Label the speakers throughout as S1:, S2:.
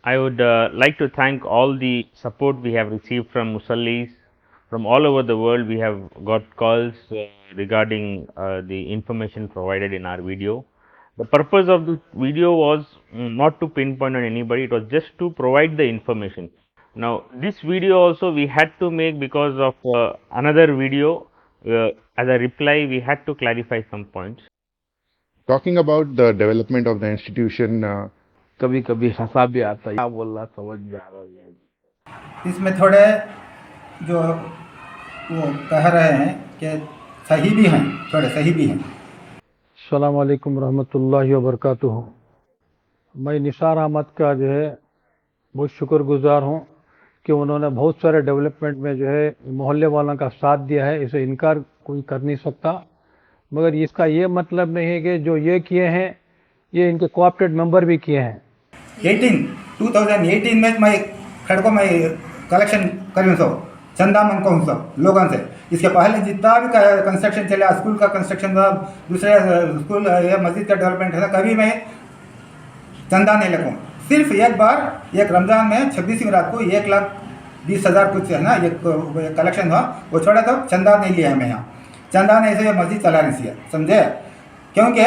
S1: I would like to thank all the support we have received from Musallis from all over the world. We have got calls regarding the information provided in our video. The purpose of this video was not to pinpoint on anybody, it was just to provide the information. Now, this video also we had to make because of another video. As a reply, we had to clarify some points.
S2: Talking about the development of the institution,
S3: कभी कभी हंसा भी आता है, क्या बोल रहा समझ में आ रहा है।
S4: इसमें थोड़े जो वो कह रहे हैं कि सही भी हैं, थोड़े सही भी हैं।
S3: अस्सलाम वालेकुम रहमतुल्लाहि व बरकातुहू। मैं निसार अहमद का जो है बहुत शुक्रगुजार हूँ कि उन्होंने बहुत सारे डेवलपमेंट में जो है मोहल्ले वालों का साथ दिया है, इसे इनकार कोई कर नहीं सकता। मगर इसका ये मतलब नहीं है कि जो ये किए हैं ये इनके कोऑपरेट मेंबर भी किए हैं।
S4: 2018 में मैं खड़कों में कलेक्शन करूँ सो चंदा मंगता हूँ सब लोगों से। इसके पहले जितना भी कंस्ट्रक्शन चला, स्कूल का कंस्ट्रक्शन था, दूसरे स्कूल या मस्जिद का डेवलपमेंट था, कभी मैं चंदा नहीं लगूँ। सिर्फ एक बार एक रमज़ान में 26वीं रात को 1,20,000 कुछ है ना ये कलेक्शन हुआ, वो छोड़ा तो चंदा नहीं लिया हमें यहाँ। चंदा नहीं से मस्जिद चला नहीं सिया, समझे? क्योंकि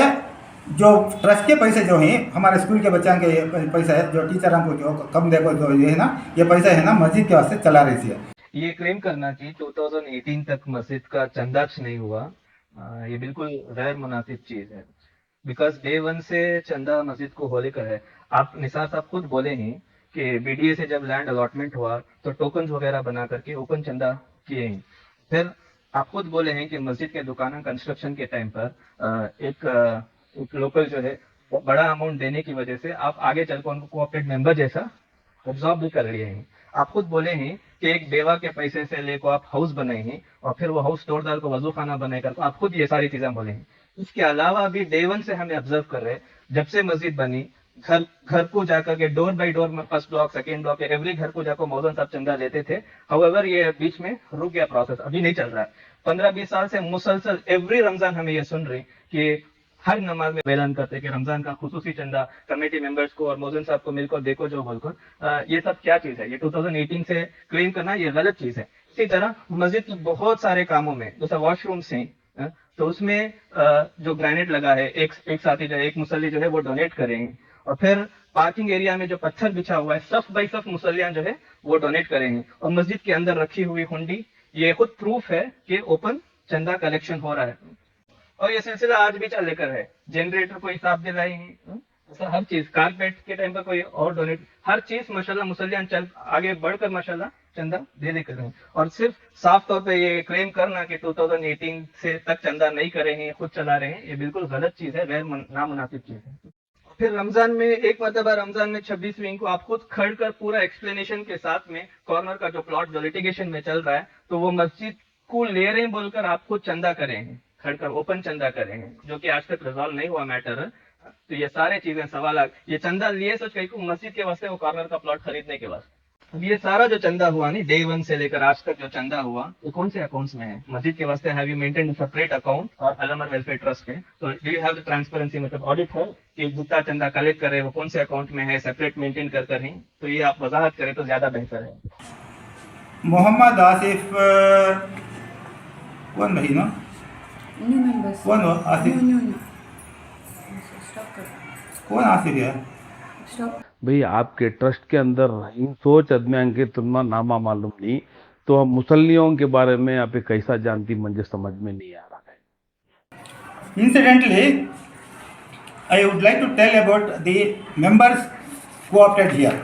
S4: जो ट्रस्ट के पैसे जो हैं हमारे स्कूल के बच्चों के पैसे है, जो टीचर हमको जो कम देखो जो ये है ना, ये पैसे है ना मस्जिद के वास्ते चला रही है।
S5: ये क्लेम करना कि 2018 तक मस्जिद का चंदाच नहीं हुआ, ये बिल्कुल गैर मुनासिब चीज़ है। बिकॉज डे वन से चंदा मस्जिद को होले का है। आप निसार साहब खुद बोले हैं कि बीडीए से जब लैंड अलॉटमेंट हुआ तो टोकन्स वगैरह बना करके ओपन चंदा किए हैं। फिर आप खुद बोले हैं कि मस्जिद के दुकान कंस्ट्रक्शन के टाइम पर एक लोकल जो है बड़ा अमाउंट देने की वजह से आप आगे चलकर उनको कोऑपरेट मेंबर जैसा ऑब्जॉर्व भी कर लिए हैं। आप खुद बोले हैं कि एक बेवा के पैसे से लेकर आप हाउस बनाए हैं और फिर वो हाउस तोड़दार को वजू खाना बनाए कर, आप खुद ये सारी चीजें बोले हैं। इसके अलावा भी डे वन से हमें ऑब्जर्व कर रहे हैं, जब से मस्जिद बनी घर को जाकर के डोर बाय डोर में first block second block every घर को जाकर मौजूद साहब चंदा लेते थे। हाउएवर ये बीच में रुक गया प्रोसेस, अभी नहीं चल रहा है। 15-20 साल से मुसलसल एवरी रमजान हमें ये सुन रही कि हर नमाज में ऐलान करते कि रमजान का खुसूसी चंदा कमेटी मेंबर्स को और मौजूद साहब को मिलकर देखो जो बोलकर, ये सब क्या चीज है? ये 2018 से क्लेम करना ये गलत चीज है। इसी तरह मस्जिद के बहुत सारे कामों में जैसे वॉशरूम्स हैं तो उसमें जो ग्रेनाइट लगा है एक साथी जो है एक मुसल्ली जो है वो डोनेट करेंगे, और फिर पार्किंग एरिया में जो पत्थर बिछा हुआ है सफ बाई सफ मुसल्लियां जो है वो डोनेट करेंगे, और मस्जिद के अंदर रखी हुई हुंडी ये खुद प्रूफ है कि ओपन चंदा कलेक्शन हो रहा है। और ये सिलसिला आज भी चल लेकर है। जनरेटर को हिसाब दिलाएंगे, हर चीज कारपेट के टाइम पर कोई और डोनेट, हर चीज माशाल्लाह मुसल्लियान चल आगे बढ़कर माशाल्लाह चंदा दे कर रहे हैं। और सिर्फ साफ तौर पे ये क्लेम करना कि 2018 से तक चंदा नहीं करे हैं खुद चला रहे हैं, ये बिल्कुल गलत चीज है, गैर नामुनासिब चीज है। फिर रमजान में एक मरतबा रमजान में 26वीं को आप खुद खड़ कर पूरा एक्सप्लेनेशन के साथ में कॉर्नर का जो प्लॉट जो लिटिगेशन में चल रहा है तो वो मस्जिद को ले रहे हैं बोलकर आप खुद चंदा करें हैं, खड़कर ओपन चंदा करें हैं, जो कि आज तक रिजॉल्व नहीं हुआ मैटर। तो ये सारे चीजें सवाल ये चंदा लिए सोच कहीं मस्जिद के वास्ते वो कॉर्नर का प्लॉट खरीदने के वास्ते। अब ये सारा जो चंदा हुआ नहीं डे वन से लेकर आज तक जो चंदा हुआ ये कौन से अकाउंट्स में है? मस्जिद के वास्ते have you maintain separate account और अलमर वेलफेयर ट्रस्ट है, तो do you have the transparency, मतलब ऑडिट है कि जितना चंदा कलेक्ट करे वो कौन से अकाउंट में है, सेपरेट मेंटेन कर हैं? तो ये आप वजाहत करें तो ज्यादा बेहतर है।
S4: मोहम्मद आसिफ कौन भाई ना कौन हो आसिफ कौन आसिफ है
S3: भाई आपके ट्रस्ट के अंदर इन सोच अदमियान के तुलना नामा मालूम नहीं, तो हम मुसल्लियों के बारे में आप कैसा जानती मुझे समझ में नहीं आ रहा है।
S4: Incidentally, I would like to tell about the members co-opted here.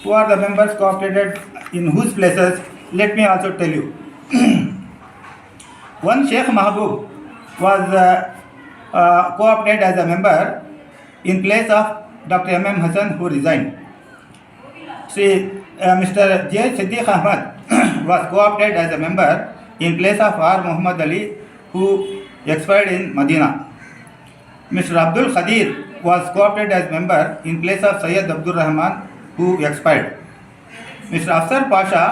S4: Who are the members co-opted in whose places? Let me also tell you. One Sheikh Mahbub was co-opted as a member in place of Dr. M.M. Hassan, who resigned. See, Mr. J. Siddiq Ahmad was co-opted as a member in place of R. Muhammad Ali, who expired in Medina. Mr. Abdul Khadir was co-opted as member in place of Syed Abdul Rahman, who expired. Mr. Afsar Pasha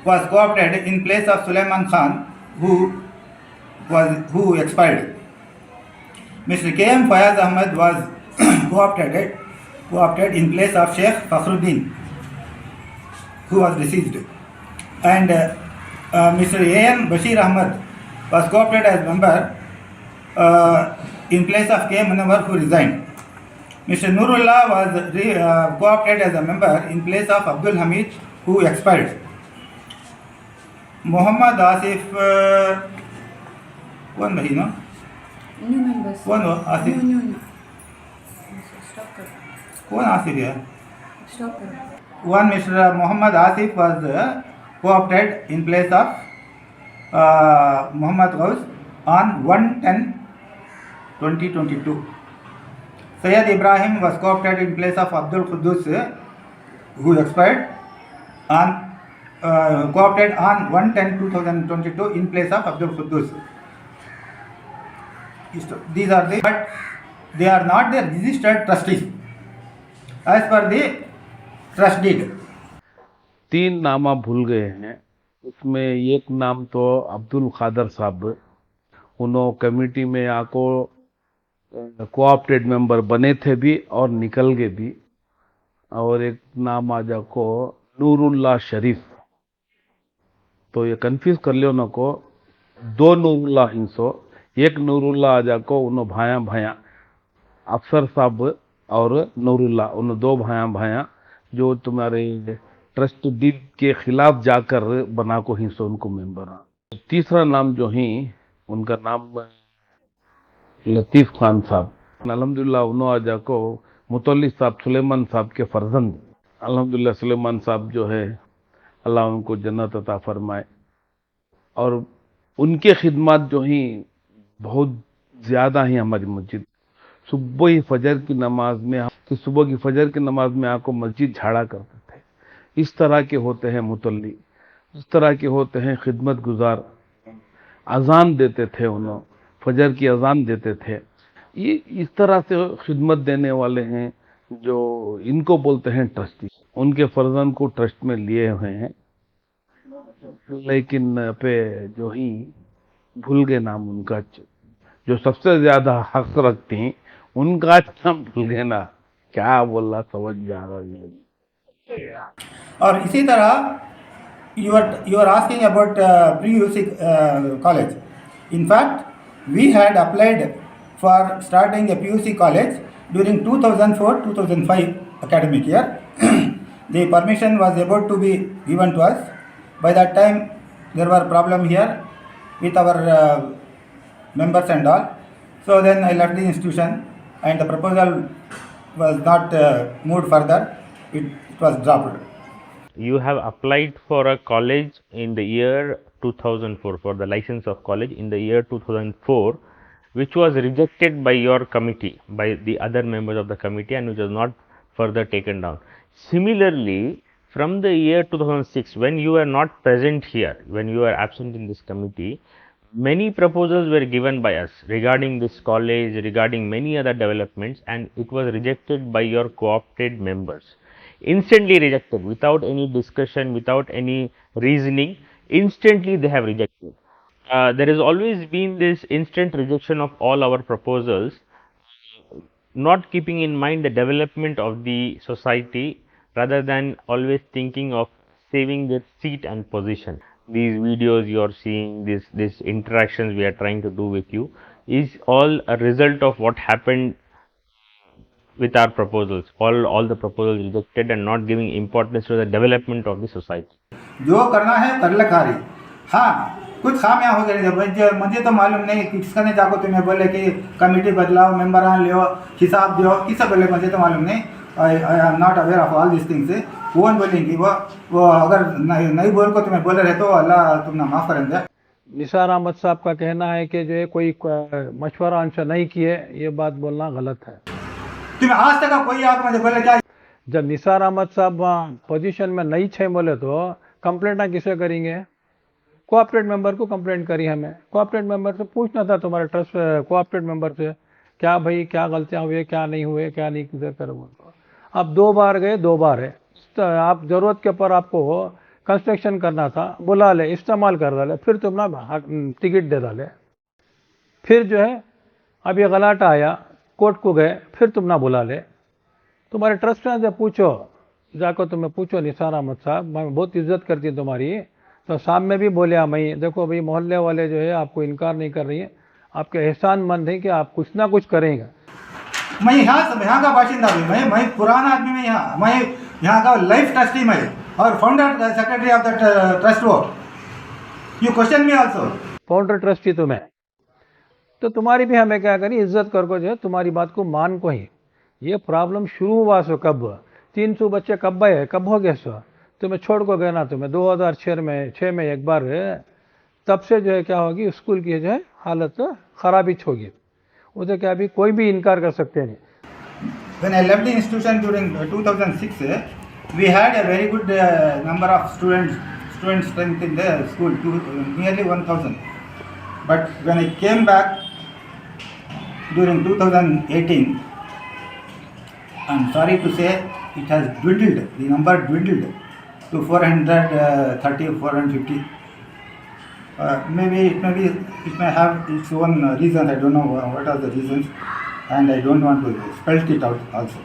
S4: was co-opted in place of Sulaiman Khan, who expired. Mr. K.M. Fayaz Ahmed was co-opted co-opted in place of Sheikh Fakhruddin, who was deceased, and Mr. A.M. Bashir Ahmad was co-opted as member in place of K. Munawar, who resigned. Mr. Nurullah was co-opted as a member in place of Abdul Hamid, who expired. Muhammad Asif, one bhai, no?
S6: New members.
S4: One Asif.
S6: No. Stop करो.
S4: कौन आसिफ है?
S6: Stop करो.
S4: One Mr. Muhammad Asif was co-opted in place of Muhammad Ghaus on 1/10/2022. Sayyid Ibrahim was co-opted in place of Abdul Quddus, who expired, on co-opted on 1/10/2022 in place of Abdul Quddus. These are the, but they are not the registered trustees as per the trust deed.
S7: 3 नामा भूल गए हैं। उसमें एक नाम तो अब्दुल खादर साहब, उन्होंने कमेटी में आको कोऑप्टेड मेंबर बने थे भी और निकल गए भी। और एक नाम आ जाको नूरुल्लाह शरीफ, तो ये कंफ्यूज कर लियो न को, 2 नूरुल्लाह हिंसो, एक नूरुल्लाह आ जाको उन्होंने भाया अफसर साहब और नूरुल्लाह, उन 2 भाया जो तुम्हारे ट्रस्ट डीड के खिलाफ जाकर बना को हिस्सों उनको मेंबर। तीसरा नाम जो ही उनका नाम लतीफ़ खान साहब, अल्हम्दुलिल्लाह उन्होंने आ जाको मुतल्ली साहब सुलेमान साहब के फर्जंद। अल्हम्दुलिल्लाह सुलेमान साहब जो है अल्लाह उनको जन्नत अता फरमाए। और उनके खिदमत जो ही बहुत ज़्यादा ही हमारी मस्जिद, सुबह ही फजर की नमाज में, कि सुबह की फजर की नमाज में आको मस्जिद झाड़ा करते थे। इस तरह के होते हैं मुतल्ली, इस तरह के होते हैं खिदमत गुजार। अजान देते थे, उन्होंने फजर की अजान देते थे। ये इस तरह से खिदमत देने वाले हैं जो इनको बोलते हैं ट्रस्टी। उनके फर्जंद को ट्रस्ट में लिए हुए हैं, लेकिन पे जो ही भूल गए नाम उनका, जो सबसे ज्यादा हक रखती उनका नाम भूल गए ना, क्या बोला समझ जा रहा है।
S4: और इसी तरह you are asking about pre-UC college. In fact, we had applied for starting a PUC college during 2004-2005 academic year. The permission was about to be given to us. By that time, there were problem here with our members and all. So then I left the institution, and the proposal was not moved further. It was dropped.
S1: You have applied for a college in the year 2004, for the license of college in the year 2004, which was rejected by your committee, by the other members of the committee, and which was not further taken down. Similarly, from the year 2006, when you were not present here, when you were absent in this committee, many proposals were given by us regarding this college, regarding many other developments, and it was rejected by your co-opted members. Instantly rejected, without any discussion, without any reasoning, instantly they have rejected. There has always been this instant rejection of all our proposals, not keeping in mind the development of the society, rather than always thinking of saving their seat and position. These videos you are seeing, these interactions we are trying to do with you, is all a result of what happened with our proposals. All the proposals rejected and not giving importance to the development of the society.
S4: जो करना है कर ले खारी। हाँ, कुछ खामियां हो गई, मुझे तो मालूम नहीं किसका ने जाको तुम्हें बोले कि कमेटी बदलाओ, मेंबर आन लियो, हिसाब दियो, किसे बोले मुझे तो मालूम नहीं। I am not aware of all this things. कौन बोलेंगी वो अगर नहीं बोल को तुम्हें बोले रहे तो अल्लाह तुमने माफ़ करेंगे।
S3: निसार अहमद साहब का कहना है कि जो है कोई मशवरा उनसे नहीं किए, ये बात बोलना गलत है।
S4: तुम्हें आज तक कोई आप मुझे बोले क्या?
S3: जब निसार अहमद साहब पोजीशन में नहीं छे बोले तो कंप्लेंट किसे करेंगे? कोऑपरेट मेंबर को कंप्लेंट करी हमें। कोऑपरेट मेंबर से पूछना था तुम्हारे ट्रस्ट कोऑपरेट मेंबर से, क्या भाई क्या गलतियां हुई, क्या नहीं हुए, क्या नहीं करो। अब 2 बार गए, 2 बार है। आप ज़रूरत के ऊपर आपको कंस्ट्रक्शन करना था, बुला ले, इस्तेमाल कर डाले, फिर तुम ना टिकट दे डाले। फिर जो है अब ये गलाटा आया, कोर्ट को गए, फिर तुम ना बुला ले। तुम्हारे ट्रस्ट से पूछो, जाकर तुम्हें पूछो निसार अहमद साहब, मैं बहुत इज्जत करती हूँ तुम्हारी। तो शाम में भी बोलिया मैं, देखो भाई मोहल्ले वाले जो है आपको इनकार नहीं कर रही है, आपके एहसानमंद है कि आप कुछ ना कुछ करेंगे।
S4: मैं यहाँ का बाशिंदा भी, मैं पुराना आदमी में मैं यहाँ का लाइफ ट्रस्टी मैं और founder secretary of that trust वो। You question me also.
S3: Founder trustee तुम्हें, तो तुम्हारी भी हमें क्या करी, इज्जत कर को जो है तुम्हारी बात को मान को ही। ये प्रॉब्लम शुरू हुआ सो कब, 300 बच्चे कब आए, कब हो गए सो, तुम्हें छोड़ को गए ना, तुम्हें 2006 में एक बार, तब से जो है क्या होगी, स्कूल की जो है हालत खराबी होगी। उसे क्या अभी कोई भी इनकार कर सकते नहीं।
S4: When I left the institution during 2006, we had a very good number of student strength in the school, nearly 1,000. But when I came back during 2018, I'm sorry to say it has dwindled. The number dwindled to 430 or 450. Maybe it may have its own reasons. I don't know what are the reasons, and I don't want to spell it out also.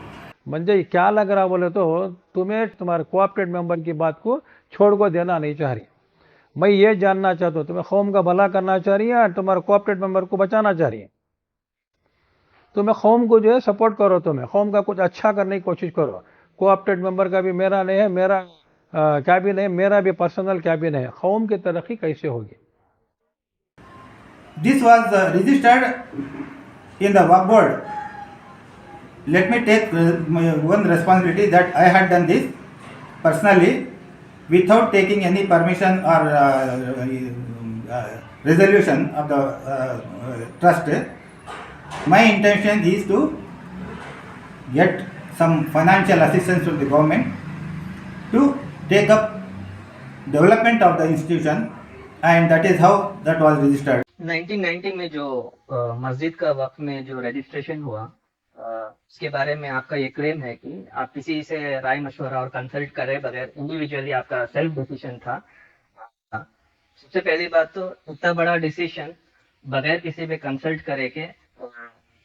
S3: म्हणजे क्या लग रहा बोले तो तुम्हें तुम्हारे cooperate member की बात को छोड़ को देना नहीं चाह रही। मैं ये जानना चाहता हूँ तुम्हें कौम का भला करना चाह रही है या तुम्हारे कोऑपरेट मेंबर को बचाना चाह रही है। तुम्हें कौम को जो है सपोर्ट करो, तुम्हें कौम का कुछ अच्छा करने की कोशिश करो। कोऑपरेट मेंबर का भी मेरा नहीं है, मेरा कैबिन है, मेरा भी पर्सनल कैबिन है। कौम की तरक्की कैसे होगी?
S4: This was registered in the work board. Let me take my own responsibility that I had done this personally without taking any permission or resolution of the trust. My intention is to get some financial assistance from the government to take up development of the institution, and that is how that was registered.
S5: 1990 में जो मस्जिद का वक्त में जो registration हुआ, उसके बारे में आपका ये क्लेम है कि आप किसी से राय मशवरा और कंसल्ट करे बगैर इंडिविजुअली आपका सेल्फ डिसीजन था। सबसे पहली बात तो इतना बड़ा डिसीजन बगैर किसी भी कंसल्ट करे के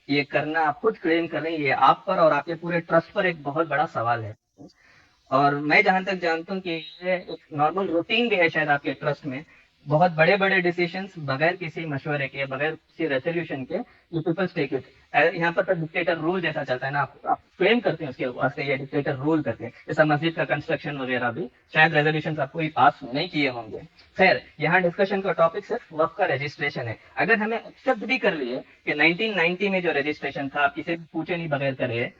S5: ये करना आप खुद क्लेम कर रहे हैं, ये आप पर और आपके पूरे ट्रस्ट पर एक बहुत बड़ा सवाल है। और मैं जहां तक जानता हूँ कि ये एक नॉर्मल रूटीन भी है शायद आपके ट्रस्ट में, बहुत बड़े बड़े डिसीजंस बगैर किसी मशवरे के, बगैर किसी रेजोल्यूशन के यू पीपल टेक इट। यहाँ पर तो डिक्टेटर रूल जैसा चलता है ना, आप क्लेम करते हैं उसके वास्ते ये डिक्टेटर रूल करते हैं। जैसा मस्जिद का कंस्ट्रक्शन वगैरह भी शायद रेजोल्यूशन आपको ही पास नहीं किए होंगे। खैर, यहाँ डिस्कशन का टॉपिक सिर्फ वक्फ का रजिस्ट्रेशन है। अगर हमें एक्सेप्ट भी कर लिए कि 1990 में जो रजिस्ट्रेशन था आप किसी पूछे नहीं बगैर करे,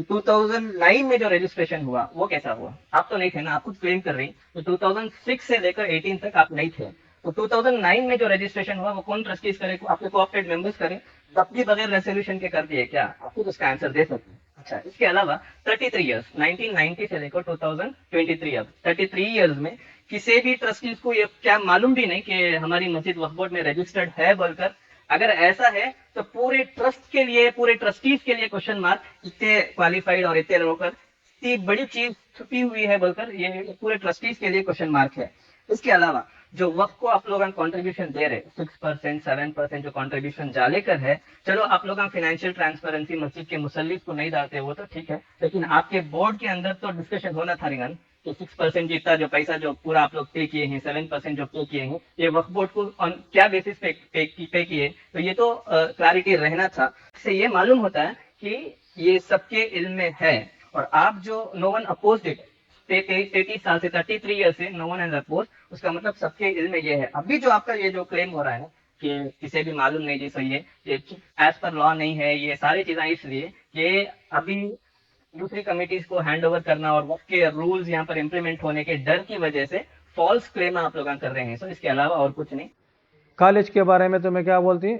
S5: 2009 में जो रजिस्ट्रेशन हुआ वो कैसा हुआ? आप तो नहीं थे ना, आप खुद क्लेम कर रही। तो 2006 से लेकर 18 तक आप नहीं थे। तो 2009 में जो रजिस्ट्रेशन हुआ वो कौन ट्रस्टीज करे? आपके कोऑपरेट मेंबर्स करे, तब भी बगैर रेजोल्यूशन के कर दिए क्या? आप खुद उसका आंसर दे सकते हैं। अच्छा, इसके अलावा 33 इयर्स 1990 से लेकर 2023 अब 33 इयर्स में किसी भी ट्रस्टीज को ये क्या मालूम भी नहीं कि हमारी मस्जिद वक्फ बोर्ड में रजिस्टर्ड है बोलकर। अगर ऐसा है तो पूरे ट्रस्ट के लिए, पूरे ट्रस्टीज के लिए क्वेश्चन मार्क, इतने क्वालिफाइड और इतने लोगों पर इतनी बड़ी चीज छुपी हुई है बोलकर ये पूरे ट्रस्टीज के लिए क्वेश्चन मार्क है। इसके अलावा जो वक्त को आप लोग कंट्रीब्यूशन दे रहे 6% 7% जो कंट्रीब्यूशन जाले कर है, चलो आप लोग फाइनेंशियल ट्रांसपेरेंसी मस्जिद के मुसल्लिस को नहीं डालते वो तो ठीक है, लेकिन आपके बोर्ड के अंदर तो डिस्कशन होना था रिगन कि 6% जितना जो पैसा जो पूरा आप लोग पे किए हैं, 7% जो पे किए हैं, ये वक्फ बोर्ड को क्या बेसिस पे किए, तो ये तो क्लैरिटी रहना था। इससे ये मालूम होता है कि ये सबके इल्म में है और आप जो नो वन अपोज्ड इट 33 साल से 33 ईयर से नो वन हैज अपोज्ड, उसका मतलब सबके इल्म में ये है। अभी जो आपका ये जो क्लेम हो रहा है कि किसी भी मालूम नहीं जी सही है, ये एज पर लॉ नहीं है, ये सारी चीजें इसलिए कि अभी दूसरी कमिटीज को हैंड ओवर करना और वक्त के रूल्स यहाँ पर इम्प्लीमेंट होने के डर की वजह से फॉल्स क्लेम आप लोग कर रहे हैं। सो इसके अलावा और कुछ नहीं।
S3: कॉलेज के बारे में तो मैं क्या बोलती,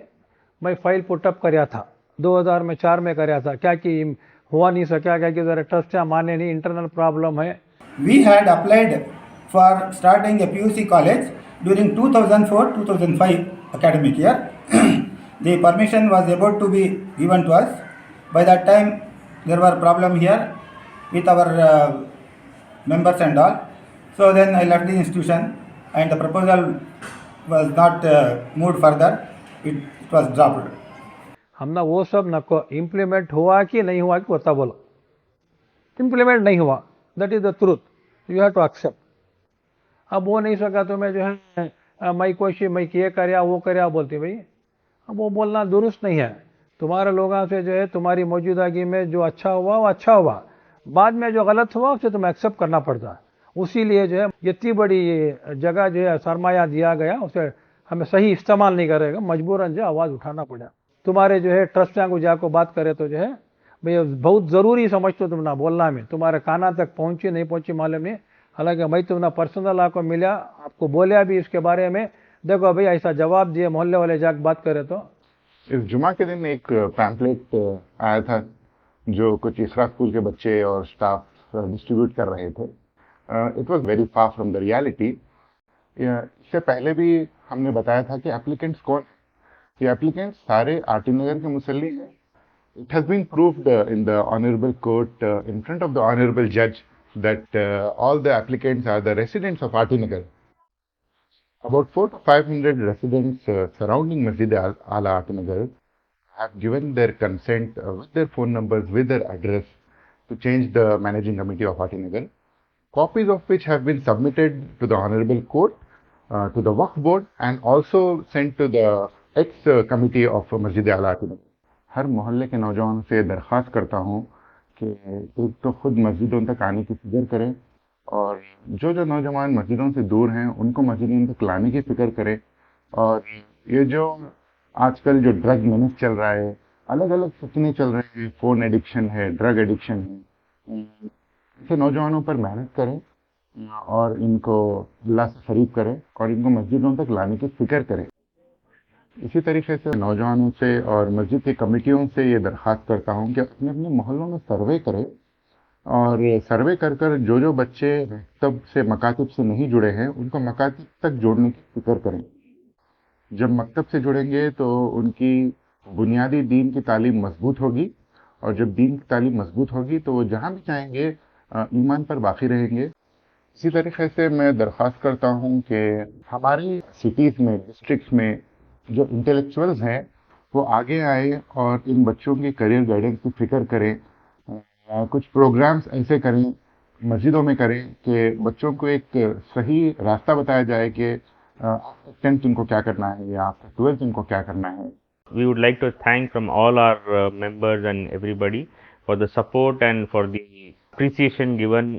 S3: मैं फाइल पुटअप कराया था 2004 में कराया था, क्या कि हुआ नहीं सका, क्या कि जरा ट्रस्ट माने नहीं, इंटरनल प्रॉब्लम है।
S4: We had applied for starting a PUC college during 2004-2005 academic year. The permission was about to be given to us. By that time, there were problem here with our members and all. So then I left the institution and the proposal was not moved further. It was dropped.
S3: हमना वो सब नको, implement हुआ कि नहीं हुआ कि बता बोलो। इम्प्लीमेंट नहीं हुआ, that is the truth, you have to accept. अब वो नहीं सका तो मैं जो है मैं कोशिश मैं ये करया वो करया बोलती भाई, अब वो बोलना दुरुस्त नहीं है। तुम्हारे लोगों से जो है तुम्हारी मौजूदगी में जो अच्छा हुआ वो अच्छा हुआ, बाद में जो गलत हुआ उसे तुम्हें एक्सेप्ट करना पड़ता है। उसी लिए जो है इतनी बड़ी जगह जो है सरमाया दिया गया, उसे हमें सही इस्तेमाल नहीं करेगा, मजबूरन जो आवाज़ उठाना पड़ा। तुम्हारे जो है ट्रस्ट को जाकर बात करे तो जो है भाई बहुत ज़रूरी समझते हो तुम ना बोलना में, तुम्हारे काना तक पहुँची नहीं पहुँची मालूम नहीं। हालांकि मैं तुमने पर्सनल आपको मिला, आपको बोलिया भी इसके बारे में, देखो भाई ऐसा जवाब दिए मोहल्ले वाले जाकर बात करे तो।
S2: इस जुमा के दिन एक पैम्पलेट आया था जो कुछ इसरा स्कूल के बच्चे और स्टाफ डिस्ट्रीब्यूट कर रहे थे। It was very far from the reality. इससे पहले भी हमने बताया था कि एप्लीकेंट्स कौन, ये एप्लीकेंट्स सारे आरटी नगर के मुसल्ली हैं। It has been proved in the honorable court in front of the honorable judge that all the applicants are the residents of RT Nagar. About 400 to 500 residents surrounding Masjid Ala RT Nagar have given their consent with their phone numbers, with their address to change the managing committee of RT Nagar, copies of which have been submitted to the honorable court, to the Waqf board, and also sent to the ex-committee of Masjid Ala RT Nagar. हर मोहल्ले के नौजवानों से दरख्वास्त करता हूँ कि एक तो खुद मस्जिदों तक आने की फिक्र करें, और जो नौजवान मस्जिदों से दूर हैं उनको मस्जिदों तक लाने की फिक्र करें। और ये जो आजकल जो ड्रग मेनेस चल रहा है, अलग अलग फितने चल रहे हैं, फ़ोन एडिक्शन है, ड्रग एडिक्शन है, ऐसे नौजवानों पर मेहनत करें और इनको अल्लाह से करीब करें और इनको मस्जिदों तक लाने की फिक्र करें। इसी तरीके से नौजवानों से और मस्जिद की कमेटियों से ये दरख्वास्त करता हूँ कि अपने अपने मोहल्लों में सर्वे करें, और सर्वे कर कर जो बच्चे मकतब से मकातिब से नहीं जुड़े हैं उनको मकातिब तक जोड़ने की फिक्र करें। जब मकतब से जुड़ेंगे तो उनकी बुनियादी दीन की तालीम मजबूत होगी, और जब दीन की तालीम मजबूत होगी तो वो जहाँ भी चाहेंगे ईमान पर बाकी रहेंगे। इसी तरीके से मैं दरख्वास्त करता हूँ कि हमारी सिटीज़ में, डिस्ट्रिक्ट्स में जो इंटेलेक्चुअल्स हैं वो आगे आए और इन बच्चों की करियर गाइडेंस की फिक्र करें। कुछ प्रोग्राम्स ऐसे करें, मस्जिदों में करें कि बच्चों को एक सही रास्ता बताया जाए कि आफ्टर 10th उनको क्या करना है या आफ्टर 12th उनको क्या करना है।
S1: We would like to thank from all our members and everybody for the support and for the appreciation given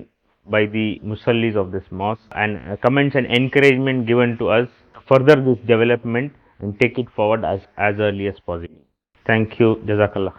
S1: by the musallis of this mosque, and comments and encouragement given to us to further this development and take it forward as early as possible. Thank you. Jazakallah.